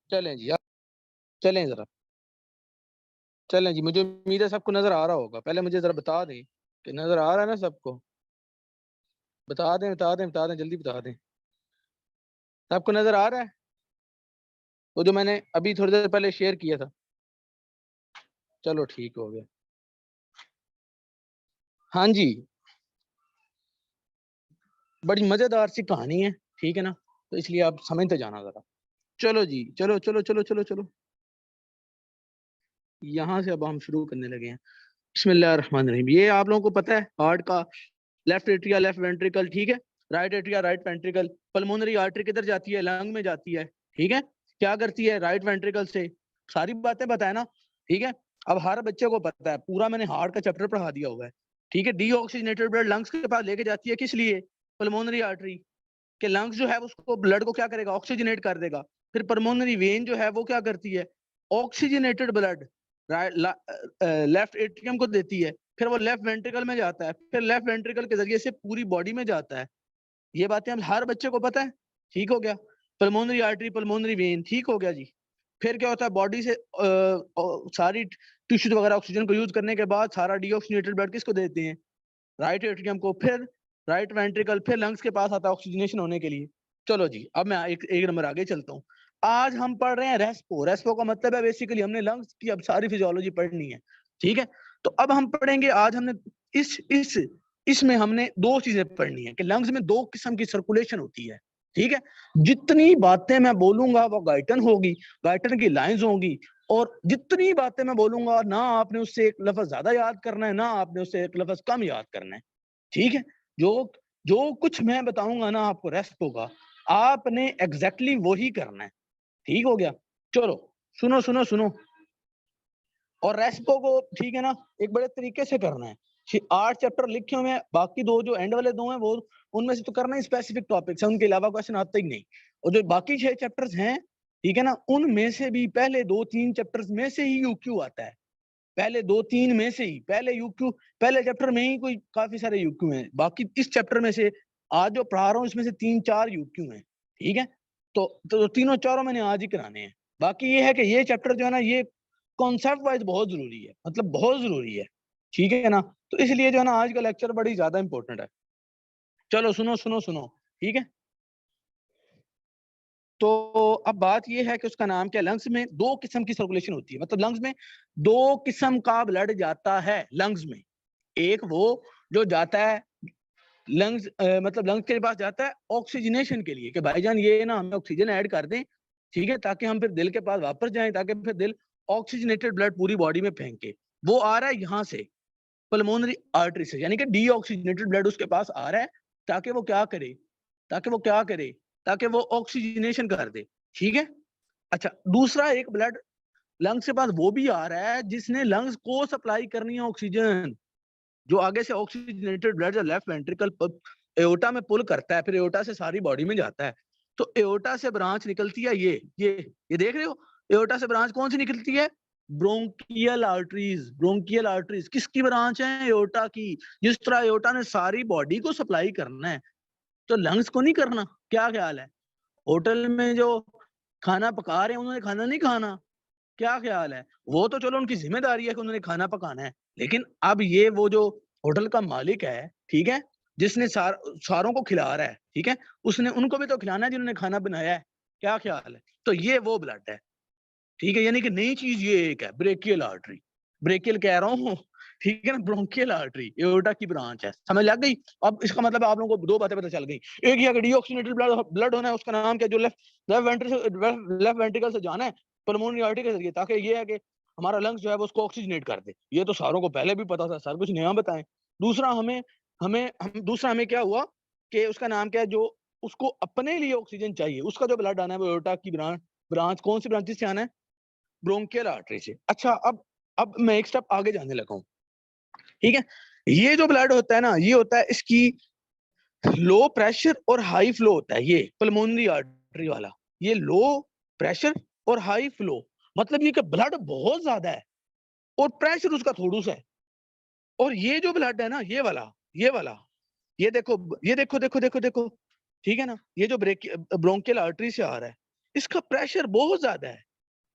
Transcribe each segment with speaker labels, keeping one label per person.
Speaker 1: चलें जी, अब चलें ज़रा, चलें जी। मुझे उम्मीद है सबको नज़र आ रहा होगा। पहले मुझे ज़रा बता दें कि नज़र आ रहा है ना सबको? बता दें, बता दें, बता दें, जल्दी बता दें। सबको नज़र आ रहा है? वो जो मैंने अभी थोड़ी देर पहले शेयर किया था। चलो ठीक हो गया। हाँ जी, बड़ी मज़ेदार सी कहानी है, ठीक है ना? तो इसलिए आप समझते जाना ज़रा। चलो जी, चलो, चलो, चलो, चलो, चलो। यहाँ से अब हम शुरू करने लगे हैं। बिस्मिल्लाहिर्रहमानिर्रहीम। ये आप लोगों को पता है हार्ट का लेफ्ट एट्रिया, लेफ्ट वेंट्रिकल, ठीक है? Right atria, right ventricle. Pulmonary artery किधर जाती है? लंग में जाती है, ठीक है? क्या करती है? राइट वेंट्रिकल से। सारी बातें बताए ना, ठीक है? अब हर बच्चे को पता है, पूरा मैंने हार्ट का चैप्टर पढ़ा दिया हुआ है, ठीक है? डीऑक्सीजनेटेड ब्लड लंग्स के पास लेके जाती है, किस लिए? पल्मोनरी आर्टरी के लंग्स जो है उसको ब्लड को क्या करेगा? ऑक्सीजनेट कर देगा। फिर पल्मोनरी वेन जो है वो क्या करती है? ऑक्सीजनेटेड ब्लड लेफ्ट एट्रियम को देती है, फिर वो लेफ्ट वेंट्रिकल में जाता है, फिर लेफ्ट वेंट्रिकल के जरिए से पूरी बॉडी में जाता है। ये बातें हम हर बच्चे को पता है, ठीक हो गया? पल्मोनरी आर्टरी, पल्मोनरी वेन, ठीक हो गया जी। फिर क्या होता है? बॉडी से सारी टिश्यूज वगैरह ऑक्सीजन को यूज करने के बाद सारा डीऑक्सीजनेटेड ब्लड किसको देते हैं? राइट एट्रियम को। फिर राइट वेंट्रिकल, फिर लंग्स के पास आता है ऑक्सीजनेशन होने के लिए। चलो जी, अब मैं एक नंबर आगे चलता हूँ। आज हम पढ़ रहे हैं रेस्पो। रेस्पो का मतलब है बेसिकली हमने लंग्स की अब सारी फिजियोलॉजी पढ़नी है, ठीक है? तो अब हम पढ़ेंगे, आज हमने इस इसमें हमने दो चीजें पढ़नी है कि लंग्स में दो किस्म की सर्कुलेशन होती है, ठीक है? जितनी बातें मैं बोलूंगा वो गाइटन होगी, गाइटन की लाइंस होंगी, और जितनी बातें मैं बोलूंगा ना आपने उससे एक लफ्ज ज्यादा याद करना है, ना आपने उससे एक लफ्ज कम याद करना है, ठीक है? जो जो कुछ मैं बताऊंगा ना आपको रेस्ट होगा, आपने एग्जैक्टली वही करना है, ठीक हो गया? चलो सुनो सुनो सुनो। और रेस्पो को, ठीक है ना, एक बड़े तरीके से करना है। 8 चैप्टर लिखे हुए हैं, बाकी दो जो एंड वाले दो हैं वो उनमें से तो करना ही स्पेसिफिक टॉपिक्स है, उनके अलावा क्वेश्चन आता ही नहीं। और जो बाकी 6 चैप्टर्स हैं, ठीक है ना, उनमें से भी पहले 2-3 चैप्टर्स में से ही यूक्यू आता है। पहले 2-3 में से ही, पहले यूक्यू, पहले चैप्टर में ही कोई काफी सारे यूक्यू हैं, बाकी इस चैप्टर में से आज जो पढ़ा रहा हूँ इसमें से 3-4 यूक्यू हैं, ठीक है? तो तीनों चारों मैंने आज ही कराने हैं। बाकी ये है कि ये चैप्टर जो है ना, ये कॉन्सेप्ट वाइज बहुत जरूरी है, मतलब बहुत जरूरी है, ठीक है ना? तो इसलिए जो है ना आज का लेक्चर बड़ी ज्यादा इंपॉर्टेंट है। चलो सुनो सुनो सुनो, ठीक है? तो अब बात ये है कि उसका नाम क्या है? लंग्स में दो किस्म की सर्कुलेशन होती है, मतलब लंग्स में दो किस्म का ब्लड जाता है लंग्स में। एक वो जो जाता है लंग्स, मतलब लंग्स के पास जाता है ऑक्सीजनेशन के लिए, कि भाईजान ये ना हमें ऑक्सीजन ऐड कर दें, ठीक है, ताकि हम फिर दिल के पास वापस जाएं, ताकि फिर दिल ऑक्सीजनेटेड ब्लड पूरी बॉडी में फेंके। वो आ रहा है यहाँ से, पल्मोनरी आर्टरी से, यानी कि डीऑक्सीजनेटेड ब्लड उसके पास आ रहा है, ताकि वो क्या करे, ताकि वो क्या करे, ताकि वो ऑक्सीजनेशन कर दे, ठीक है? अच्छा, दूसरा एक ब्लड लंग्स के पास वो भी आ रहा है जिसने लंग्स को सप्लाई करनी है ऑक्सीजन, जो आगे से ऑक्सीजनेटेड ब्लड जो लेफ्ट वेंट्रिकल एओर्टा में पुल करता है, फिर एओर्टा से सारी बॉडी में जाता है। तो एओर्टा से ब्रांच निकलती है, ये देख रहे हो? एओर्टा से ब्रांच कौन सी निकलती है? Bronchial arteries. ब्रोंकियल आर्टरीज किसकी ब्रांच है? एओर्टा की। जिस तरह एओर्टा ने सारी बॉडी को सप्लाई करना है, तो लंग्स को नहीं करना? क्या ख्याल है? होटल में जो खाना पका रहे हैं उन्होंने खाना नहीं खाना? क्या ख्याल है? वो तो चलो उनकी जिम्मेदारी है कि उन्होंने खाना पकाना है, लेकिन अब ये वो जो होटल का मालिक है, ठीक है, जिसने सारों को खिला रहा है, ठीक है, उसने उनको भी तो खिलाना है जिन्होंने खाना बनाया है। क्या ख्याल है? तो ये वो ब्लड है, ठीक है? यानी कि नई चीज ये एक है, ब्रेकियल आर्टरी। ब्रेकियल कह रहा हूँ, ठीक है ना, ब्रोंकियल आर्टरी एओर्टा की ब्रांच है। समझ लग गई? अब इसका मतलब आप लोगों को दो बातें पता चल गई। एक ये डीऑक्सीजनेटेड ब्लड होना है, उसका नाम क्या, जो लेफ्ट वेंट्रिकल से जाना है पल्मोनरी आर्टरी के जरिए, ताकि ये है कि हमारा लंग्स जो है वो उसको ऑक्सीजनेट कर दे। ये तो सारों को पहले भी पता था सर, कुछ नया बताएं। दूसरा हमें हमें हम दूसरा हमें क्या हुआ कि उसका नाम क्या है, जो उसको अपने लिए ऑक्सीजन चाहिए, उसका जो ब्लड आना है वो एओर्टा की ब्रांच कौन सी ब्रांच से आना है? ब्रोंकियल आर्टरी से। अच्छा, अब मैं एक स्टेप आगे जाने लगा हूँ, ठीक है? ये जो ब्लड होता है ना, ये होता है इसकी लो प्रेशर और हाई फ्लो होता है, ये पल्मोनरी आर्टरी वाला। ये लो प्रेशर और हाई फ्लो, मतलब ये कि ब्लड बहुत ज्यादा है और प्रेशर उसका थोड़ा सा है। और ये जो ब्लड है ना, ये वाला, ये देखो, ये देखो देखो देखो देखो, ठीक है ना? ये जो ब्रोंकियल आर्टरी से आ रहा है, इसका प्रेशर बहुत ज्यादा है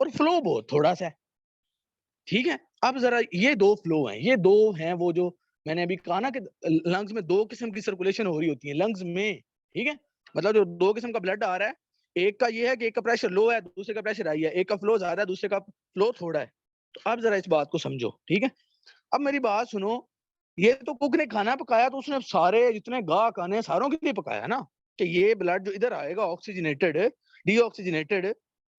Speaker 1: और फ्लो बहुत थोड़ा सा है, ठीक है। अब जरा ये दो फ्लो हैं, ये दो हैं वो जो मैंने अभी कहा ना कि लंग्स में दो किस्म की सर्कुलेशन हो रही होती है लंग्स में, ठीक है। मतलब जो दो किस्म का ब्लड आ रहा है, एक का ये है कि एक का प्रेशर लो है, दूसरे का प्रेशर हाई है, एक का फ्लो ज्यादा है, दूसरे का फ्लो थोड़ा है। तो अब जरा इस बात को समझो, ठीक है। अब मेरी बात सुनो, ये तो कुक ने खाना पकाया तो उसने सारे जितने गाहक आने सारों के लिए पकाया ना, कि ये ब्लड जो इधर आएगा ऑक्सीजनेटेड, डीऑक्सीजनेटेड,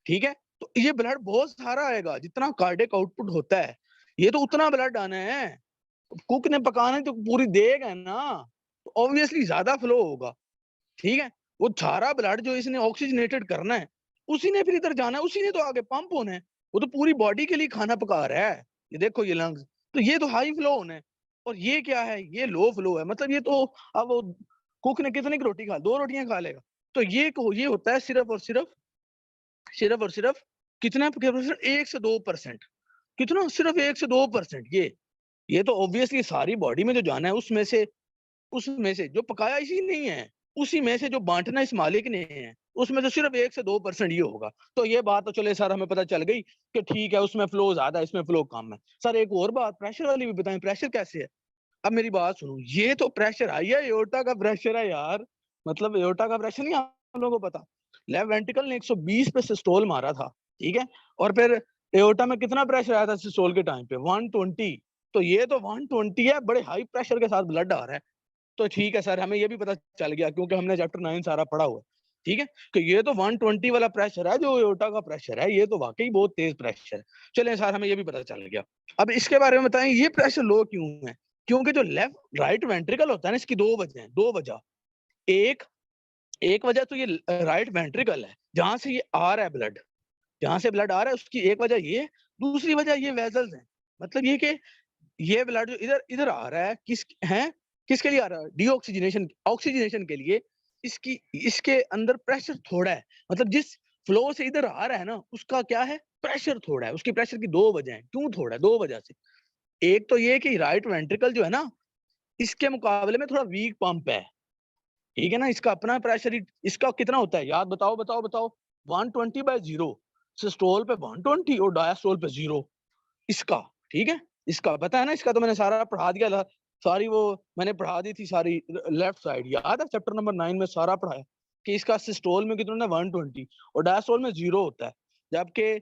Speaker 1: ठीक है। तो ये ब्लड बहुत सारा आएगा, जितना कार्डियक आउटपुट होता है ये तो उतना ब्लड आना है। कुक ने पकाना तो पूरी देग है ना, तो ऑब्वियसली ज्यादा फ्लो होगा, ठीक है। वो सारा ब्लड जो इसने ऑक्सीजनेटेड करना है उसी ने फिर इधर जाना है, उसी ने तो आगे पंप होना है। वो तो पूरी बॉडी के लिए खाना पका रहा है। ये देखो ये लंग्स, तो ये तो हाई फ्लो होना है और ये क्या है, ये लो फ्लो है। मतलब ये तो अब वो कुक ने कितने की रोटी खा, 2 रोटियां खा लेगा। तो ये होता है सिर्फ और सिर्फ कितना परसेंट, 1 से 2%। कितना, सिर्फ 1 से 2%। ये तो ऑब्वियसली सारी बॉडी में जो जाना है उसमें से जो पकाया इसी नहीं है, उसी में से जो बांटना इस मालिक ने है, उसमें से सिर्फ 1 से 2% ये होगा। तो ये बात तो चले सर हमें पता चल गई कि ठीक है उसमें फ्लो ज्यादा है इसमें फ्लो कम है। सर एक और बात प्रेशर वाली भी बताएं, प्रेशर कैसे है। अब मेरी बात सुनो, ये तो प्रेशर आई है, एओर्टा का प्रेशर है यार। मतलब एओर्टा का प्रेशर नहीं आप लोगों को पता, लेफ्ट वेंट्रिकल ने 120 पे सिस्टोल मारा था, ठीक है। और फिर एओर्टा में कितना प्रेशर आया था सिस्टोल के टाइम पे, 120। तो ये तो 120 है, बड़े हाई प्रेशर के साथ ब्लड आ रहा है। तो ठीक है सर, हमें ये भी पता चल गया क्योंकि हमने चैप्टर 9 सारा पढ़ा हुआ है, ठीक है। कि ये तो 120 वाला प्रेशर है जो एओर्टा का प्रेशर है, ये तो वाकई बहुत तेज प्रेशर है। चलें सर, हमें ये भी पता चल गया। अब इसके बारे में बताएं ये प्रेशर लो क्यों है। क्योंकि जो लेफ्ट राइट वेंट्रिकल होता है ना, इसकी दो वजह हैं, दो वजह। एक एक वजह तो ये राइट वेंट्रिकल है जहां से ये आ रहा है ब्लड, जहां से ब्लड आ रहा है उसकी एक वजह ये है। दूसरी वजह ये वेजल्स हैं। मतलब ये कि ये ब्लड जो इधर इधर आ रहा है किसके लिए आ रहा है, डीऑक्सीजनेशन ऑक्सीजनेशन के लिए। इसकी इसके अंदर प्रेशर थोड़ा है। मतलब जिस फ्लो से इधर आ रहा है ना उसका क्या है, प्रेशर थोड़ा है। उसकी प्रेशर की दो वजह है, क्यों थोड़ा है, दो वजह से। एक तो ये कि राइट वेंट्रिकल जो है ना इसके मुकाबले में थोड़ा वीक पंप है, ठीक है ना। इसका अपना प्रेशर ही इसका कितना होता है याद बताओ बताओ बताओ, 120/0। सिस्टोल पे 120 और डायस्टोल पे 0 इसका, ठीक है। इसका पता है ना, इसका तो मैंने सारा पढ़ा दिया था। सारी वो मैंने पढ़ा दी थी सारी, लेफ्ट साइड याद है, चैप्टर नंबर 9 में सारा पढ़ाया कि इसका सिस्टोल में कितना 120 और डायस्टोल में 0 होता है। जबकि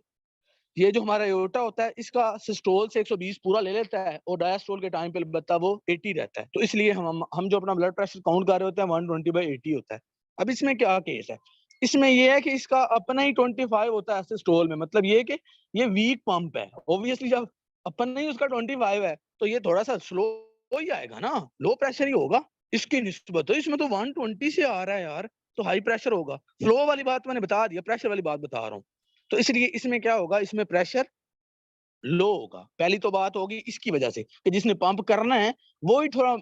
Speaker 1: ये जो हमारा एओर्टा होता है इसका सिस्टोल से 120 पूरा ले लेता है और डायस्टोल के टाइम पे बता वो 80 रहता है। तो इसलिए हम जो अपना ब्लड प्रेशर काउंट कर रहे होते हैं 120/80 होता है। अब इसमें क्या केस है, इसमें ये है कि इसका अपना ही 25 होता है सिस्टोल में। मतलब ये कि ये वीक पंप है। ऑब्वियसली जब अपना ही उसका 25 है तो ये थोड़ा सा स्लो ही आएगा ना, लो प्रेशर ही होगा इसकी निस्बत। तो इसमें तो 120 से आ रहा है यार, तो हाई प्रेशर होगा। फ्लो वाली बात मैंने बता दिया, प्रेशर वाली बात बता रहा हूँ। तो इसलिए इसमें क्या होगा, इसमें प्रेशर लो होगा। पहली तो बात होगी इसकी वजह से कि जिसने पंप करना है वो ही थोड़ा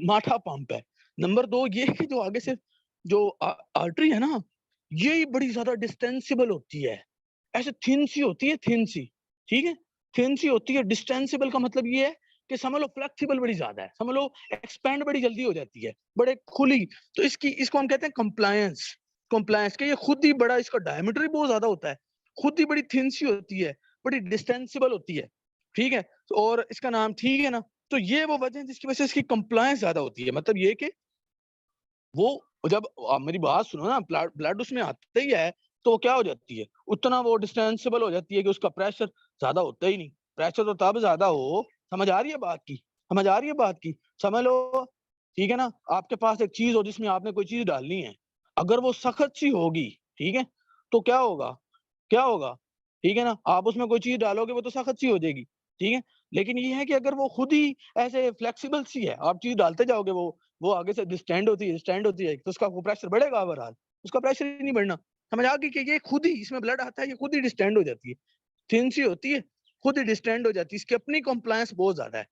Speaker 1: माठा पंप है। नंबर 2 ये कि जो आगे से जो आर्टरी है ना ये ही बड़ी ज्यादा डिस्टेंसिबल होती है। ऐसे थिन सी होती है, थिन सी, ठीक है। थिन सी होती है। डिस्टेंसिबल का मतलब ये है कि समझ लो फ्लेक्सिबल बड़ी ज्यादा है, समझ लो एक्सपैंड बड़ी जल्दी हो जाती है, बड़े खुली। तो इसको हम कहते हैं कंप्लायंस। कंप्लायंस के ये खुद ही बड़ा, इसका डायमीटर ही बहुत ज्यादा होता है, खुद ही बड़ी थिन सी होती है, बड़ी डिस्टेंसिबल होती है, ठीक है। और इसका नाम, ठीक है ना। तो ये वो वजह है जिसकी वजह से इसकी कंप्लायंस ज्यादा होती है। मतलब ये कि वो जब आप मेरी बात सुनो ना, ब्लड उसमें आता ही है तो क्या हो जाती है, उतना वो डिस्टेंसिबल हो जाती है कि उसका प्रेशर ज्यादा होता ही नहीं। प्रेशर तो तब ज्यादा हो, समझ आ रही है बात की, समझ आ रही है बात की, समझ लो, ठीक है ना। आपके पास एक चीज हो जिसमें आपने कोई चीज डालनी है, अगर वो सख्त सी होगी, ठीक है, तो क्या होगा, क्या होगा, ठीक है ना। आप उसमें कोई चीज डालोगे वो तो सख्त सी हो जाएगी, ठीक है। लेकिन ये है कि अगर वो खुद ही ऐसे फ्लेक्सिबल सी है, आप चीज डालते जाओगे वो आगे से स्टैंड होती है तो उसका वो प्रेशर बढ़ेगा, ओवरऑल उसका प्रेशर ही नहीं बढ़ना। समझ आ गई कि ये खुद ही इसमें ब्लड आता है, ये खुद ही डिस्टेंड हो जाती है, थिन सी होती है, खुद ही डिस्टेंड हो जाती है। इसकी अपनी कंप्लायंस बहुत ज्यादा है,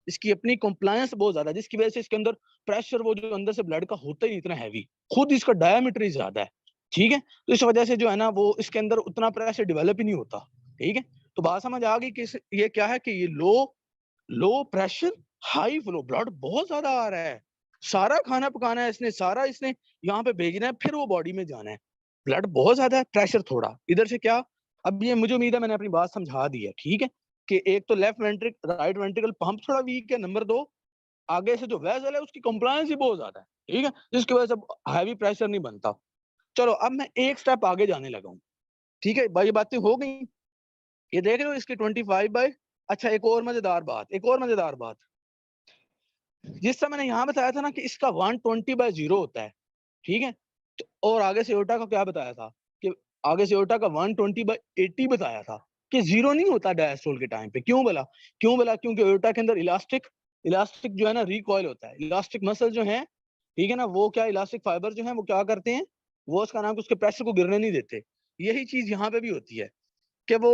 Speaker 1: इसकी अपनी कंप्लायंस बहुत ज्यादा है, जिसकी वजह से इसके अंदर प्रेशर वो जो अंदर से ब्लड का होता ही इतना हैवी, खुद इसका डायमीटर ही ज्यादा है, ठीक है। तो इस वजह से जो है ना वो इसके अंदर उतना प्रेशर डेवलप ही नहीं होता, ठीक है। तो बात समझ आ गई कि ये क्या है कि ये low low pressure high flow, blood बहुत ज्यादा आ रहा है, सारा खाना पकाना है इसने, सारा इसने यहाँ पे भेजना है, फिर वो बॉडी में जाना है, ब्लड बहुत ज्यादा है, प्रेशर थोड़ा, इधर से क्या, अब ये मुझे उम्मीद है मैंने अपनी बात समझा दी है, ठीक है, कि एक तो left ventricle right ventricle pump थोड़ा वीक है, नंबर 2 आगे से जो वेसल है उसकी कंप्लायंस ही बहुत ज्यादा है, ठीक है, जिसकी वजह से हैवी प्रेशर नहीं बनता। चलो अब मैं एक स्टेप आगे जाने लगा हूँ, ठीक है भाई, ये बातें हो गई। ये देख रहे हो इसकी 25 बाय, अच्छा एक और मजेदार बात, एक और मजेदार बात, जिस समय मैंने यहाँ बताया था ना कि इसका 120/0 होता है, ठीक है, तो और आगे से एओर्टा का क्या बताया था कि आगे से एओर्टा का 120/80 बताया था कि जीरो नहीं होता डायस्टोल के टाइम पे। क्यों बोला, क्यों बोला, क्योंकि एओर्टा के अंदर इलास्टिक इलास्टिक जो है ना रिकॉइल होता है, इलास्टिक मसल जो है, ठीक है ना, वो क्या इलास्टिक फाइबर जो है वो क्या करते हैं, वो उसका नाम उसके प्रेशर को गिरने नहीं देते। यही चीज यहाँ पे भी होती है कि वो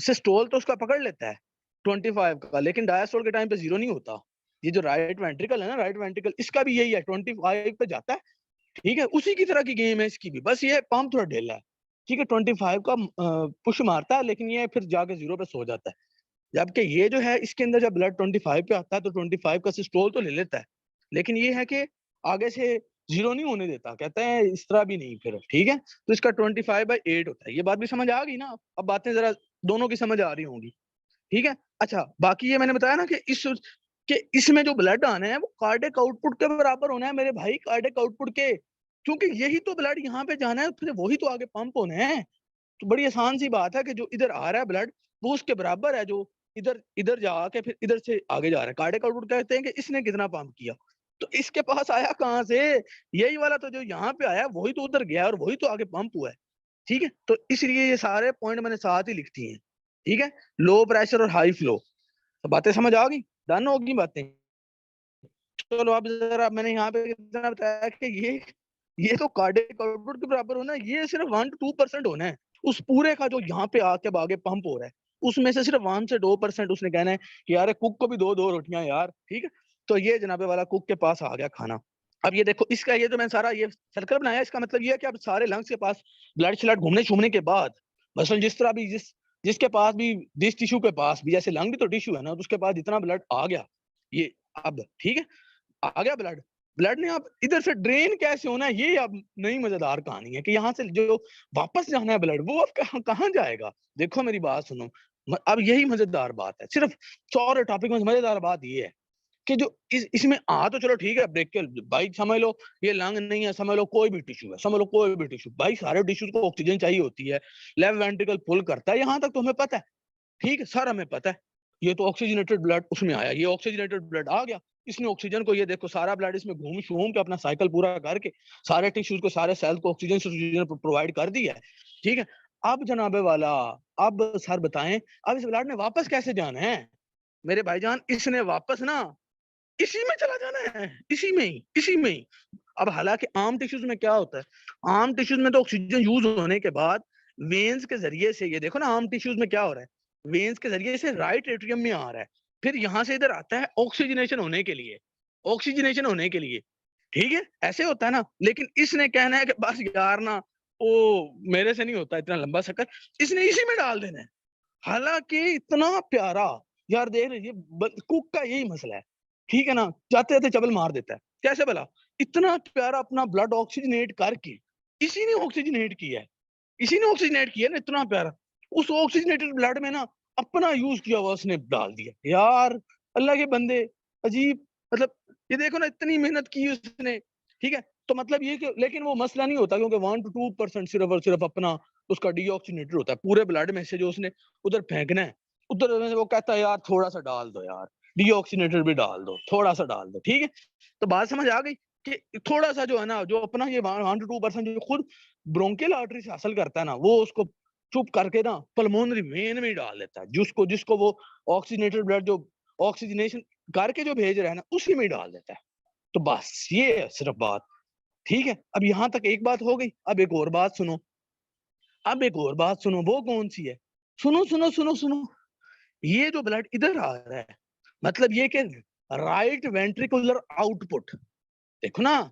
Speaker 1: सिस्टोल तो उसका पकड़ लेता है 25 का, लेकिन डायस्टोल के टाइम पे जीरो नहीं होता। ये जो राइट वेंट्रिकल है ना, राइट वेंट्रिकल इसका भी यही है, 25 पे जाता है, ठीक है, उसी की तरह की गेम है इसकी भी, बस ये पंप थोड़ा ढीला है, ठीक है, 25 का पुश मारता है, लेकिन ये फिर जाके जीरो पे सो जाता है। जबकि ये जो है इसके अंदर जब ब्लड 25 पे आता है तो 25 का सिस्टोल तो ले लेता है, लेकिन ये है कि आगे से जीरो नहीं होने देता, कहते हैं इस तरह भी नहीं फिर, ठीक है, तो इसका 25/8 होता है। ये बात भी समझ आ गई ना, अब बातें जरा दोनों की समझ आ रही होंगी, ठीक है। अच्छा बाकी ये मैंने बताया ना कि इसमें जो ब्लड आना है वो कार्डियक आउटपुट के बराबर होना है मेरे भाई, कार्डियक आउटपुट के, क्योंकि यही तो ब्लड यहाँ पे जाना है, फिर वही तो आगे पंप होना है। तो बड़ी आसान सी बात है कि जो इधर आ रहा है ब्लड वो उसके बराबर है जो इधर इधर जाके फिर इधर से आगे जा रहा है। कार्डियक आउटपुट कहते हैं कि इसने कितना पंप किया, तो इसके पास आया कहाँ से, यही वाला तो जो यहाँ पे आया वही तो उधर गया और वही तो आगे पंप हुआ है, ठीक है। तो इसलिए ये सारे पॉइंट मैंने साथ ही लिख दिए हैं, ठीक है, लो प्रेशर और हाई फ्लो, तो बातें समझ आ गई, डन होगी बातें। चलो अब जरा मैंने यहाँ पे कितना बताया कि ये तो कार्डियक आउटपुट के बराबर होना है, ये सिर्फ 1 to 2% होना है उस पूरे का जो यहाँ पे आके आगे पंप हो रहा है, उसमें से सिर्फ 1 से 2% उसने कहना है कि यार कुक को भी दो दो रोटियां यार, ठीक है। तो ये जनाबे वाला कुक के पास आ गया खाना। अब ये देखो इसका ये जो मैंने सारा ये सर्कल बनाया, इसका मतलब ये है कि अब सारे लंग्स के पास ब्लड श्लड घूमने शूमने के बाद, मसलन जिस तरह भी जिसके पास भी जिस टिश्यू के पास भी, जैसे लंग भी तो टिश्यू है ना, तो उसके पास जितना ब्लड आ गया ये, अब ठीक है आ गया ब्लड, ब्लड ने अब इधर से ड्रेन कैसे होना है, ये अब नई मजेदार कहानी है कि यहाँ से जो वापस जाना है ब्लड वो अब कहाँ जाएगा। देखो मेरी बात सुनो, अब यही मजेदार बात है, सिर्फ सॉरी टॉपिक में मजेदार बात ये है कि जो इसमें आ तो चलो ठीक है ब्रेकियल भाई, समझ लो ये लंग नहीं है, समझ लो कोई भी टिश्यू है, समझ लो कोई भी टिश्यू, भाई सारे टिश्यूज को ऑक्सीजन चाहिए होती है, लेफ्ट वेंट्रिकल पुल करता है, यहाँ तक तो हमें पता है, ठीक है सर हमें पता है। ये तो ऑक्सीजनेटेड ब्लड उसमें आया, ये ऑक्सीजनेटेड ब्लड आ गया, इसने ऑक्सीजन को, ये देखो सारा ब्लड इसमें घूम शूम के अपना साइकिल पूरा करके सारे टिश्यूज को सारे सेल को ऑक्सीजन प्रोवाइड कर दिया है, ठीक है। अब जनाबे वाला, अब सर बताएं अब इस ब्लड ने वापस कैसे जाना है मेरे भाईजान, इसने वापस ना इसी में चला जाना है, इसी में ही। अब हालांकि आम टिश्यूज में क्या होता है, आम टिश्यूज में तो ऑक्सीजन यूज होने के बाद वेन्स के जरिए से, ये देखो ना आम टिश्यूज में क्या हो रहा है, वेन्स के जरिए से राइट एट्रियम में आ रहा है, फिर यहाँ से इधर आता है ऑक्सीजनेशन होने के लिए, ऑक्सीजनेशन होने के लिए, ठीक है ऐसे होता है ना। लेकिन इसने कहना है कि बस यार ना ओ मेरे से नहीं होता इतना लंबा चक्कर, इसने इसी में डाल देना है। हालांकि इतना प्यारा, यार देख रहे कुक का यही मसला है, ठीक है ना, जाते जाते चबल मार देता है, कैसे भला, इतना प्यारा अपना ब्लड ऑक्सीजनेट करके, इसी ने ऑक्सीजनेट किया है, इसी ने ऑक्सीजनेट किया ना इतना प्यारा, उस ऑक्सीजनेटेड ब्लड में ना अपना यूज किया हुआ उसने डाल दिया, यार अल्लाह के बंदे अजीब, मतलब ये देखो ना इतनी मेहनत की उसने, ठीक है। तो मतलब ये कि लेकिन वो मसला नहीं होता क्योंकि 1 to 2% सिर्फ और सिर्फ अपना उसका डीऑक्सीनेटेड होता है पूरे ब्लड में से, जो उसने उधर फेंकना है उधर में से वो कहता है यार थोड़ा सा डाल दो यार, डीऑक्सीनेटेड भी डाल दो, थोड़ा सा डाल दो, ठीक है। तो बात समझ आ गई कि थोड़ा सा जो है ना, जो अपना ये 1 to 2% जो खुद ब्रोंकियल आर्टरी से हासिल करता है ना, वो उसको चुप करके ना पल्मोनरी वेन में डाल देता है, जिसको जिसको वो ऑक्सीजनेटेड ब्लड जो ऑक्सीजनेशन करके जो भेज रहा है ना उसी में डाल देता है। तो बस ये है सिर्फ बात, ठीक है। अब यहाँ तक एक बात हो गई, अब एक और बात सुनो, अब एक और बात सुनो, वो कौन सी है, सुनो सुनो सुनो सुनो, ये जो ब्लड इधर आ रहा है मतलब ये कि राइट वेंट्रिकुलर आउटपुट, देखो ना,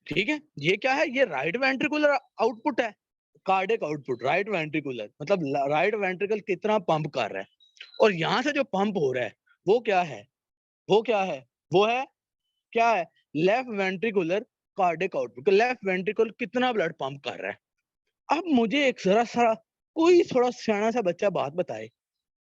Speaker 1: ठीक है, ये क्या है, ये राइट वेंट्रिकुलर आउटपुट है, कार्डियक आउटपुट राइट वेंट्रिकुलर, मतलब राइट वेंट्रिकल कितना पंप कर रहा है, और यहाँ से जो पंप हो रहा है वो क्या है, वो क्या है, वो है क्या है, left ventricular cardiac output, left ventricle कितना ब्लड पंप कर रहा है, अब मुझे एक जरा सा कोई थोड़ा सियाना सा बच्चा बात बताए,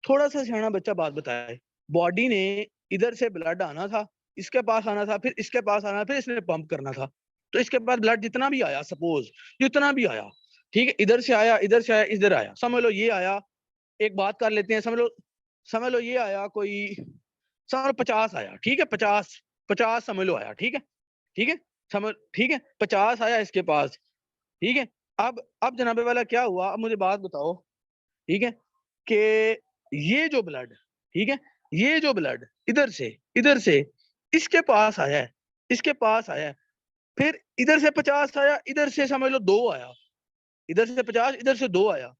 Speaker 1: थोड़ा सा सियाना बच्चा बात बताए, बॉडी ने इधर से ब्लड आना था, इसके पास आना था, फिर इसके पास आना, फिर इसने पंप करना था। तो इसके बाद ब्लड जितना भी आया, सपोज जितना भी आया, ठीक है, इधर से आया, इधर से आया, इधर आया, समझ लो ये आया, एक बात कर लेते हैं, समझ लो ये आया कोई, समझ लो 50 आया, ठीक है, 50 समझ लो आया, ठीक है, ठीक है, समझ, ठीक है, 50 आया इसके पास, ठीक है। अब जनाबे वाला क्या हुआ, अब मुझे बात बताओ, ठीक है, कि ये जो ब्लड, ठीक है, ये जो ब्लड इधर से इसके पास आया है, इसके पास आया है, फिर इधर से 50 आया, इधर से समझ लो 2 आया, इधर से 50, इधर से 2 आया।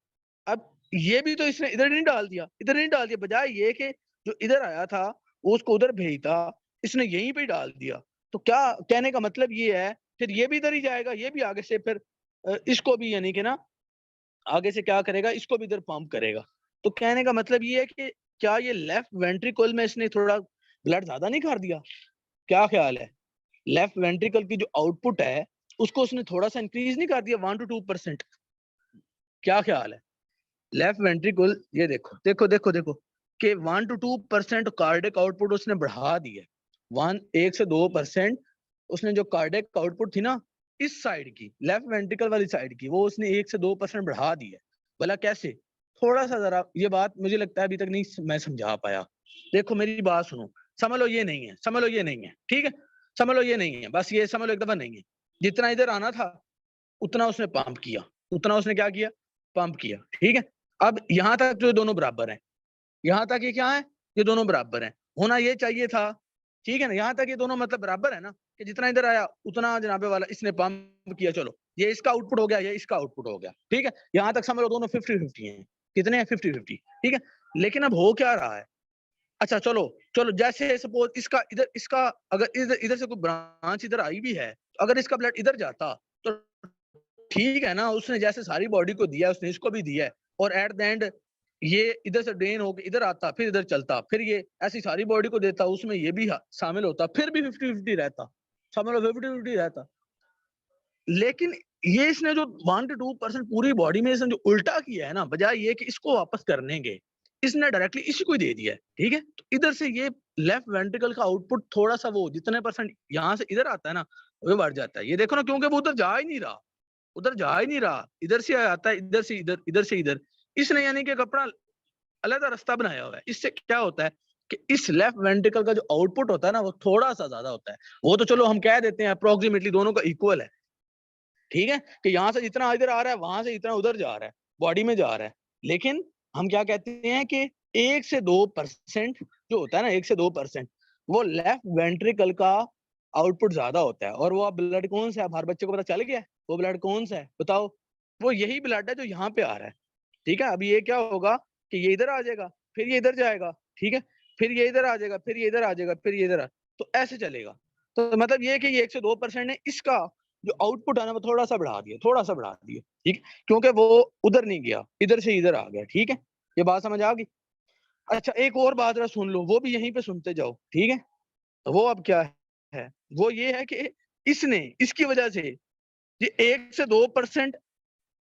Speaker 1: अब ये भी तो इसने इधर नहीं डाल दिया, इधर नहीं डाल दिया, बजाय ये कि जो इधर आया था वो उसको उधर भेजता, इसने यहीं पे डाल दिया। तो क्या कहने का मतलब ये है, फिर ये भी इधर ही जाएगा, ये भी आगे से फिर इसको भी यानी कि ना आगे से क्या करेगा, इसको भी इधर पंप करेगा। तो कहने का मतलब ये है कि क्या ये लेफ्ट वेंट्रिकल में इसने थोड़ा ब्लड ज्यादा नहीं कर दिया? क्या ख्याल है? लेफ्ट वेंट्रिकल की जो आउटपुट है उसको उसने थोड़ा सा इंक्रीज नहीं कर दिया 1 to 2%? क्या ख्याल है? लेफ्ट वेंट्रिकल, ये देखो देखो देखो देखो कि 1 to 2% कार्डिक आउटपुट उसने बढ़ा दी है। 1 से 2% उसने जो कार्डिक आउटपुट थी ना इस साइड की, लेफ्ट वेंट्रिकल वाली साइड की, वो उसने 1 से 2% बढ़ा दी है। भला कैसे? थोड़ा सा जरा ये बात मुझे लगता है अभी तक नहीं मैं समझा पाया। देखो मेरी बात सुनो, समझ लो ये नहीं है, समझ लो ये नहीं है, ठीक है, समझ लो ये नहीं है, बस ये समझ लो एक दफा नहीं है। जितना इधर आना था उतना उसने पंप किया, उतना उसने क्या किया, पंप किया, ठीक है। अब यहाँ तक जो दोनों बराबर हैं, यहाँ तक ये क्या है, ये दोनों बराबर हैं, होना ये चाहिए था, ठीक है ना, यहाँ तक ये दोनों मतलब बराबर है ना, कि जितना इधर आया उतना जनाबे वाला इसने पंप किया, चलो ये इसका आउटपुट हो गया, ये इसका आउटपुट हो गया, ठीक है, यहाँ तक समझ लो दोनों 50-50 हैं, कितने हैं, 50-50, ठीक है। लेकिन अब हो क्या रहा है, अच्छा चलो चलो, जैसे सपोज इसका इधर, इसका अगर इधर इधर से कोई ब्रांच इधर आई भी है, अगर इसका ब्लड इधर जाता तो ठीक है ना, उसने जैसे सारी बॉडी को दिया उसने इसको भी दिया है, और एट द एंड ये इधर से ड्रेन होकर इधर आता, फिर इधर चलता, फिर ये ऐसी सारी बॉडी को देता, उसमें ये भी शामिल होता, फिर भी 50-50 रहता, समझ लो 50-50 रहता। लेकिन ये इसने जो 1 to 2% पूरी बॉडी में इसने जो उल्टा किया है ना, बजाय ये कि इसको वापस करने के, इसने डायरेक्टली इसी को ही दे दिया है, ठीक है। तो इधर से ये लेफ्ट वेंट्रिकल का आउटपुट थोड़ा सा वो जितने परसेंट यहाँ से इधर आता है ना वो बढ़ जाता है, ये देखो ना, क्योंकि वो उधर जा ही नहीं रहा, उधर जा ही नहीं रहा, इधर से आता है, इधर से इधर, इधर से इधर, इसने यानी कि अपना अलग रास्ता बनाया हुआ है। इससे क्या होता है कि इस लेफ्ट वेंट्रिकल का जो आउटपुट होता है ना वो थोड़ा सा ज्यादा होता है, वो तो चलो हम कह देते हैं अप्रोक्सीमेटली दोनों का इक्वल है, ठीक है, कि यहाँ से जितना इधर आ रहा है वहां से इतना उधर जा रहा है, बॉडी में जा रहा है। लेकिन हम क्या कहते हैं कि 1 से 2% जो होता है ना, 1 से 2% वो लेफ्ट वेंट्रिकल का आउटपुट ज्यादा होता है। और वो अब ब्लड कौन सा है, हर बच्चे को पता चल गया वो ब्लड कौन सा है, बताओ? वो यही ब्लड है जो यहाँ पे आ रहा है, ठीक है। अभी ये क्या होगा कि ये इधर आ जाएगा, फिर ये इधर जाएगा, ठीक है, फिर ये इधर आ जाएगा, फिर ये इधर आ जाएगा, फिर ये इधर तो ऐसे चलेगा। तो मतलब ये कि ये 1 से 2% ने इसका जो आउटपुट है ना वो थोड़ा सा बढ़ा दिया, थोड़ा सा बढ़ा दिया, ठीक, क्योंकि वो उधर नहीं गया, इधर से इधर आ गया, ठीक है। ये बात समझ आ गई? अच्छा एक और बात जरा सुन लो, वो भी यहीं पे सुनते जाओ, ठीक है। तो वो अब क्या है, वो ये है कि इसने इसकी वजह से ये 1 से 2%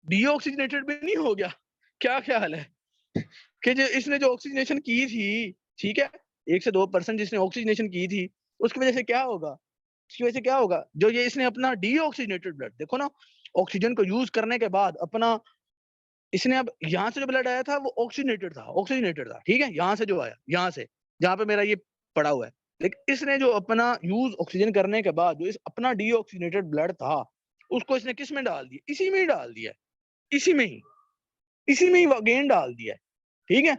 Speaker 1: डीऑक्सीजनेटेड भी नहीं हो गया। क्या ख्याल है कि जो इसने जो ऑक्सीजनेशन की थी, ठीक है, 1 से 2% जिसने ऑक्सीजनेशन की थी उसकी वजह से क्या होगा, उसकी वजह से क्या होगा, जो ये इसने अपना डीऑक्सीजनेटेड ब्लड, देखो ना, ऑक्सीजन को यूज करने के बाद अपना इसने अब यहाँ से जो ब्लड आया था वो ऑक्सीजनेटेड था, ऑक्सीजनेटेड था, ठीक है, यहाँ से जो आया, यहाँ से जहाँ पे मेरा ये पड़ा हुआ है। लेकिन इसने जो अपना यूज ऑक्सीजन करने के बाद जो इस अपना डीऑक्सीजनेटेड ब्लड था उसको इसने किस में डाल दिया, इसी में ही डाल दिया, इसी में ही, इसी में ही अगेन डाल दिया है, ठीक है।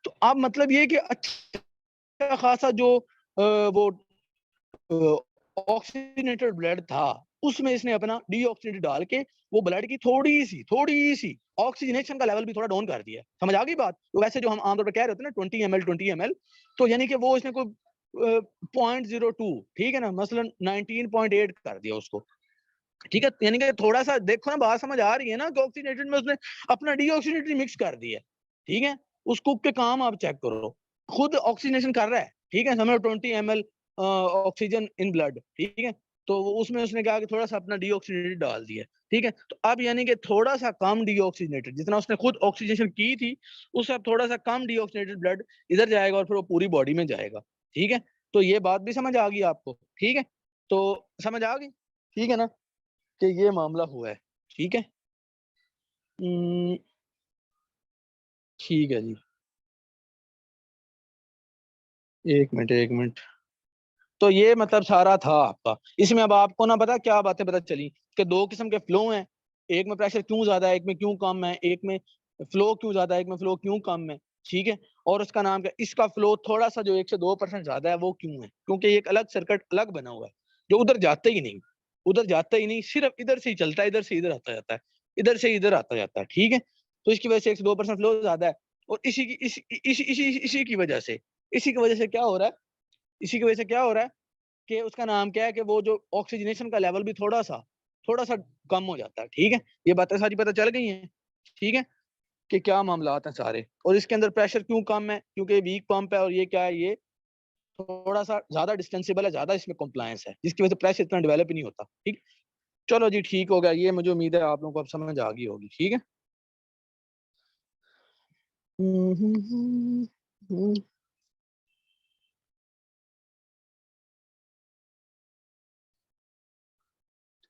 Speaker 1: तो अब मतलब ये कि अच्छा खासा जो वो ऑक्सीजनेटेड ब्लड था उसमें इसने अपना डीऑक्सीजनेटेड डाल के वो ब्लड की थोड़ी सी ऑक्सीजनेशन का लेवल भी थोड़ा डाउन कर दिया। समझ आ गई बात? तो वैसे जो हम आमतौर पर कह रहे होते हैं ना 20 ml, तो यानी कि वो इसने कोई 0.02, ठीक है ना, मसलन 19.8 कर दिया उसको, ठीक है। यानी कि थोड़ा सा देखो ना, बात समझ आ रही है ना, कि ऑक्सीजनेटेड में उसने अपना डीऑक्सीजनेटेड मिक्स कर दिया, ठीक है। उस कुक के काम आप चेक करो, खुद ऑक्सीजनेशन कर रहा है, ठीक है, समझो 20 ml ऑक्सीजन इन ब्लड, ठीक है। तो उसमें उसने क्या कि थोड़ा सा अपना डीऑक्सीजनेटेड डाल दिया, ठीक है। तो अब यानी कि थोड़ा सा कम डीऑक्सीजनेटेड, जितना उसने खुद ऑक्सीजनेशन की थी उससे अब थोड़ा सा कम डीऑक्सीजनेटेड ब्लड इधर जाएगा और फिर वो पूरी बॉडी में जाएगा, ठीक है। तो ये बात भी समझ आ गई आपको, ठीक है। तो समझ आ गई, ठीक है ना, कि ये मामला हुआ है, ठीक है। ठीक है जी, एक मिनट। तो ये मतलब सारा था आपका। इसमें अब आपको ना पता क्या बातें पता चली कि दो किस्म के फ्लो हैं, एक में प्रेशर क्यों ज्यादा है, एक में क्यों कम है, एक में फ्लो क्यों ज्यादा है, एक में फ्लो क्यों कम है, ठीक है। और उसका नाम क्या, इसका फ्लो थोड़ा सा जो 1 से 2% ज्यादा है वो क्यों है, क्योंकि एक अलग सर्किट अलग बना हुआ है जो उधर जाता ही नहीं, उधर जाता ही नहीं, सिर्फ इधर से ही चलता है, इधर से इधर आता जाता है, इधर से इधर आता जाता है, ठीक है। तो इसकी वजह से 1 से 2% फ्लो ज्यादा है। और इसी की वजह से, इसी की वजह से क्या हो रहा है, इसी की वजह से क्या हो रहा है कि उसका नाम क्या है कि वो जो ऑक्सीजनेशन का लेवल भी थोड़ा सा कम हो जाता है, ठीक है। ये बातें सारी पता चल गई हैं, ठीक है, कि क्या मामलात हैं सारे। और इसके अंदर प्रेशर क्यों कम है, क्योंकि वीक पंप है और ये क्या है, ये थोड़ा सा ज्यादा डिस्टेंसिबल है, ज्यादा इसमें कॉम्प्लायंस है, जिसकी वजह से प्रेशर इतना डेवलप ही नहीं होता, ठीक। चलो जी ठीक हो गया, ये मुझे उम्मीद है आप लोगों को अब समझ आ गई होगी, ठीक है।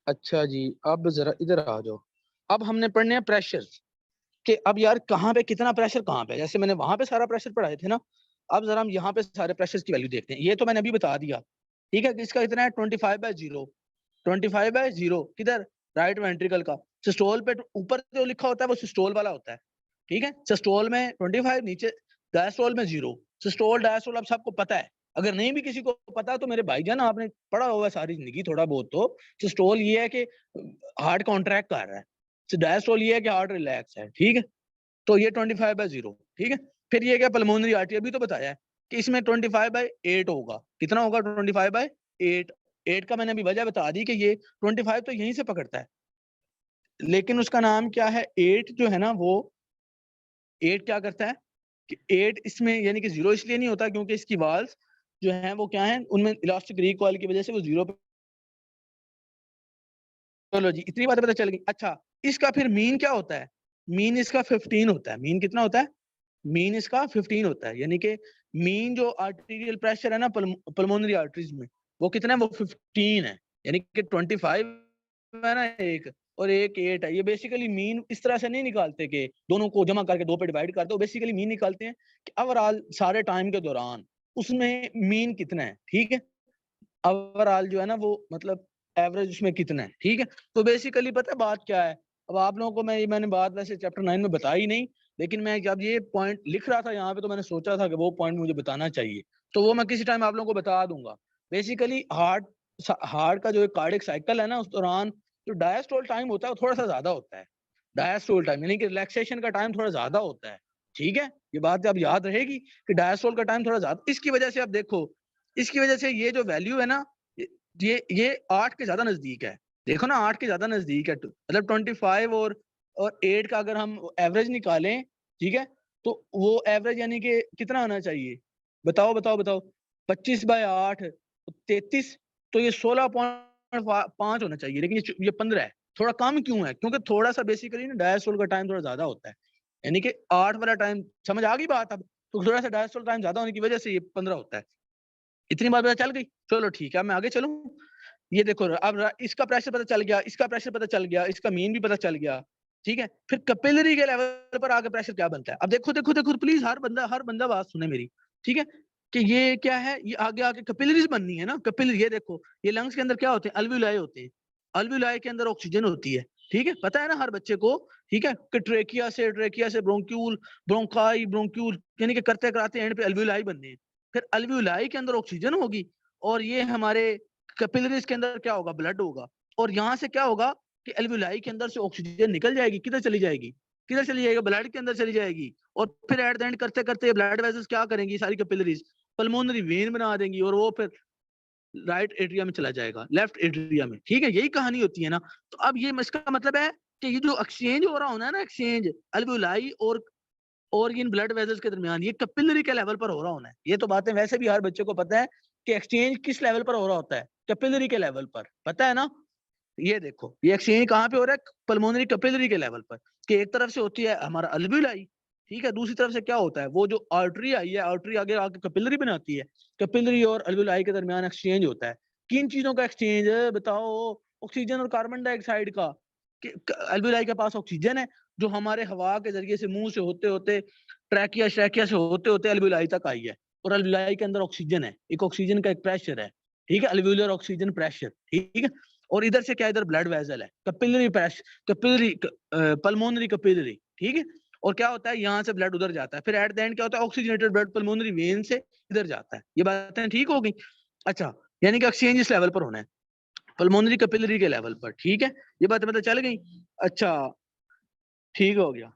Speaker 1: अच्छा जी, अब जरा इधर आ जाओ। अब हमने पढ़ने हैं प्रेशर कि अब यार कहाँ पे कितना प्रेशर कहाँ पे, जैसे मैंने वहां पे सारा प्रेशर पढ़ाए थे ना, अब जरा हम यहाँ पे सारे प्रेशर की वैल्यू देखते हैं। ये तो मैंने अभी बता दिया, ठीक है, कि इसका कितना है 25/0, 25/0 किधर, राइट वेंट्रिकल का। सिस्टोल पे ऊपर जो लिखा होता है वो सिस्टोल वाला होता है, ठीक है। सिस्टोल में 25, नीचे डायस्टोल में 0। सिस्टोल डायस्टोल अब सबको पता है, अगर नहीं भी किसी को पता तो मेरे भाईजान आपने पढ़ा हुआ है सारी जिंदगी थोड़ा बहुत तो। सिस्टोल ये है कि हार्ट कॉन्ट्रैक्ट कर रहा है, डायस्टोल ये है कि हार्ट रिलैक्स है, ठीक है। तो ये 25/0, ठीक है। फिर ये क्या, पल्मोनरी आर्टरी अभी तो बताया है कि इसमें 25/8 होगा। कितना होगा, 25/8। 8 का मैंने अभी वजह बता दी कि ये 25 तो यहीं से पकड़ता है, लेकिन उसका नाम क्या है, 8 जो है ना वो 8 क्या करता है कि 8 इसमें यानी कि 0 इसलिए नहीं होता क्योंकि इसकी वाल्स जो है वो क्या है, उनमें इलास्टिक रिकॉइल की वजह से वो 0 पे। चलो जी, इतनी बातें पता चल गई। अच्छा, इसका फिर मीन क्या होता है, मीन इसका 15 होता है। मीन कितना होता है, मीन इसका 15 होता है, यानी कि मीन जो आर्टीरियल प्रेशर है ना पल्मोनरी आर्टरीज में, वो कितना है, वो 15 है। यानी कि 25 है ना एक, और एक 8 है। ये बेसिकली मीन इस तरह से नहीं निकालते कि दोनों को जमा करके 2 पे डिवाइड कर दो, बेसिकली मीन निकालते हैं कि ओवरऑल सारे टाइम के दौरान उसमें मीन कितना है, ठीक है। ओवरऑल जो है ना वो मतलब एवरेज उसमें कितना है, ठीक है। तो बेसिकली पता है बात क्या है, अब आप लोगों को मैंने बात वैसे चैप्टर 9 में बताई नहीं, लेकिन मैं जब ये पॉइंट लिख रहा था यहाँ पे तो मैंने सोचा था कि वो पॉइंट मुझे बताना चाहिए, तो वो मैं किसी टाइम आप लोगों को बता दूंगा। बेसिकली हार्ट का जो एक कार्डियक साइकिल है ना, उस दौरान जो डायस्टोल टाइम होता है वो थोड़ा सा ज्यादा होता है। डायस्टोल टाइम यानी कि रिलैक्सेशन का टाइम थोड़ा ज्यादा होता है, ठीक है। ये बात अब याद रहेगी कि डायस्टोल का टाइम थोड़ा ज्यादा, इसकी वजह से आप देखो, इसकी वजह से ये जो वैल्यू है ना, ये 8 के ज्यादा नजदीक है। देखो ना, 8 के ज्यादा नजदीक है, मतलब 25 और 8 का अगर हम एवरेज निकालें, ठीक है, तो वो एवरेज यानी कि कितना आना चाहिए, बताओ बताओ बताओ। 25/8 33, तो ये 16.5 होना चाहिए, लेकिन ये 15 है। थोड़ा कम क्यों है, क्योंकि थोड़ा सा बेसिकली ना डायस्टोल का टाइम थोड़ा ज्यादा होता है, यानी कि 8 वाला टाइम, समझ आ गई बात अब। तो थोड़ा सा डायस्टोल टाइम ज्यादा होने की वजह से ये 15 होता है। इतनी बात पता चल गई, चलो ठीक है, मैं आगे चलूं। ये देखो अब इसका प्रेशर पता चल गया, इसका प्रेशर पता चल गया, इसका मीन भी पता चल गया, ठीक है। फिर कैपिलरी के लेवल पर आगे प्रेशर क्या बनता है, अब देखो देखो देखो प्लीज, हर बंदा बात सुने मेरी, ठीक है। कि ये क्या है, ये आगे आगे कैपिलरीज बननी है ना, कैपिलरी। ये देखो, ये लंग्स के अंदर क्या होते हैं, अल्वियोलाई होते हैं। अल्वियोलाई के अंदर ऑक्सीजन होती है, ठीक है, पता है ना हर बच्चे को, ठीक है। कि ट्रेकिया से ब्रोंक्यूल, ब्रोंकाई, ब्रोंक्यूल, यानी कि करते कराते एंड पे अल्वियोलाई बनने हैं। फिर अल्वियोलाई के अंदर ऑक्सीजन होगी, और ये हमारे कैपिलरीज के अंदर क्या होगा, ब्लड होगा। और यहाँ से क्या होगा कि एल्वियोलाई के अंदर से ऑक्सीजन निकल जाएगी, किधर चली जाएगी, किधर चली जाएगी, ब्लड के अंदर चली जाएगी। और फिर एट द एंड करते करते ब्लड वेसल्स क्या करेंगी, सारी कैपिलरीज पल्मोनरी वेन बना देंगी, और वो फिर राइट एट्रिया में चला जाएगा, लेफ्ट एट्रिया में, ठीक है। यही कहानी होती है ना। तो अब ये इसका मतलब है कि ये जो एक्सचेंज हो रहा होना है ना, एक्सचेंज अल्वियोलाई और इन ब्लड वेसल्स के दरमियान, ये कैपिलरी के लेवल पर हो रहा होना है। ये तो बातें वैसे भी हर बच्चे को पता है कि एक्सचेंज किस लेवल पर हो रहा होता है, कैपिलरी के लेवल पर, पता है ना। ये देखो ये एक्सचेंज कहाँ पे हो रहा है, पल्मोनरी कैपिलरी के लेवल पर, कि एक तरफ से होती है हमारा अल्वियोलाई, ठीक है, दूसरी तरफ से क्या होता है, वो जो आर्टरी आई है, आर्टरी आगे आके कैपिलरी बनाती है, कैपिलरी और अल्वियोलाई के दरमियान एक्सचेंज होता है। किन चीजों का एक्सचेंज बताओ, ऑक्सीजन और कार्बन डाइऑक्साइड का। अल्वियोलाई के पास ऑक्सीजन है जो हमारे हवा के जरिए से मुंह से होते होते ट्रैकिया श्रैकिया से होते होते अल्वियोलाई तक आई है, और अल्वियोलाई के अंदर ऑक्सीजन है, एक ऑक्सीजन का एक प्रेशर है, ठीक है, अल्वियोलर ऑक्सीजन प्रेशर, ठीक है। और इधर से क्या, इधर ब्लड वेसल है, capillary pressure, capillary pulmonary capillary, ठीक है। और क्या होता है, यहाँ से ब्लड उधर जाता है, फिर एट द एंड क्या होता है, ऑक्सीजनेटेड ब्लड पल्मोनरी वेन से इधर जाता है। ये बातें ठीक हो गई। अच्छा, यानी कि एक्सचेंज इस लेवल पर होना है, पल्मोनरी कैपिलरी के लेवल पर, ठीक है। ये बातें मतलब चल गई। अच्छा ठीक हो गया,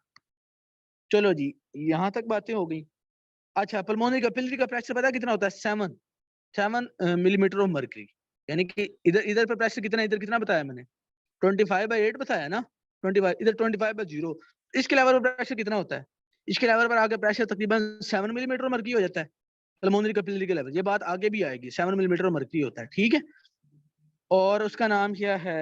Speaker 1: चलो जी, यहाँ तक बातें हो गई। अच्छा, पल्मोनरी कैपिलरी का प्रेशर पता है कितना होता है, 7 मिलीमीटर ऑफ मर्क्यूरी, यानी कि इधर इधर पर प्रेशर कितना, इधर कितना बताया मैंने, 25/8 बताया ना, 25, इधर 25/0। इसके लेवल पर प्रेशर कितना होता है, इसके लेवल पर आगे प्रेशर तकरीबन 7 मिलीमीटर मर्क्यूरी हो जाता है, पल्मोनरी कैपिलरी के लेवल, ये बात आगे भी आएगी, 7 मिलीमीटर मर्क्यूरी होता है, ठीक है। और उसका नाम क्या है,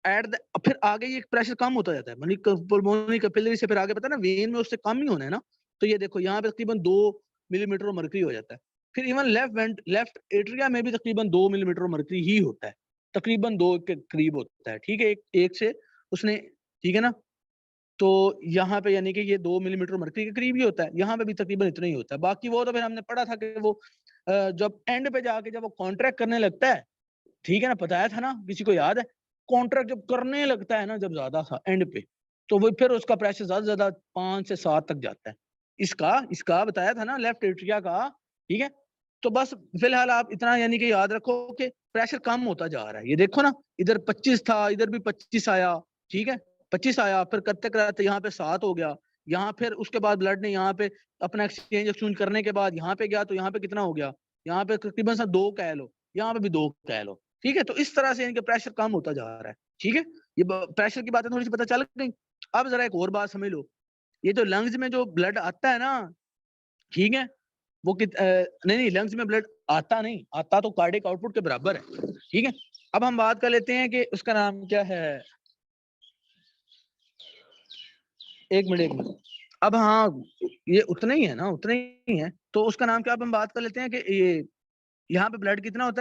Speaker 1: एट द, फिर आगे ये प्रेशर कम होता जाता है, यानी पल्मोनरी कैपिलरी से फिर आगे पता है ना, वेन में उससे कम ही होना है ना। तो ये देखो यहाँ पे तकरीबन 2 मिलीमीटर मर्क्यूरी हो जाता है। फिर इवन लेफ्ट एट्रिया में भी तकरीबन 2 मिलीमीटर मर्क्यूरी ही होता है, तकरीबन 2 के करीब होता है, ठीक है, एक से उसने, ठीक है ना। तो यहाँ पे यानी कि ये 2 मिलीमीटर मर्क्यूरी के करीब ही होता है, यहाँ पे भी तकरीबन इतना ही होता है। बाकी वो तो फिर हमने पढ़ा था कि वो जब एंड पे जाके जब वो कॉन्ट्रैक्ट करने लगता है, ठीक है ना, बताया था ना, किसी को याद है, कॉन्ट्रैक्ट जब करने लगता है ना, जब ज्यादा था एंड पे, तो वो फिर उसका प्रेशर ज्यादा से ज्यादा 5 से 7 तक जाता है। इसका इसका बताया था ना, लेफ्ट एट्रिया का, ठीक है। तो बस फिलहाल आप इतना यानी कि याद रखो कि प्रेशर कम होता जा रहा है। ये देखो ना, इधर 25 था, इधर भी 25 आया, ठीक है, 25 आया, फिर करते करते यहाँ पे 7 हो गया, यहाँ फिर उसके बाद ब्लड ने यहाँ पे अपना एक्सचेंज करने के बाद यहाँ पे गया, तो यहाँ पे कितना हो गया, यहाँ पे तकरीबन सा 2 कह लो, यहाँ पे भी 2 कह लो, ठीक है। तो इस तरह से इनके प्रेशर कम होता जा रहा है, ठीक है। ये प्रेशर की बातें थोड़ी सी पता चल गई। अब जरा एक और बात समझ लो, ये जो लंग्स में जो ब्लड आता है ना, ठीक है, वो नहीं लंग्स में ब्लड आता नहीं, आता तो कार्डियक आउटपुट के बराबर है, ठीक है। अब हम बात कर लेते हैं कि उसका नाम क्या है, एक मिनट। अब हाँ, ये उतना ही है ना, उतना ही है, तो उसका नाम क्या, अब हम बात कर लेते हैं कि ये यहाँ पे ब्लड कितना होता है,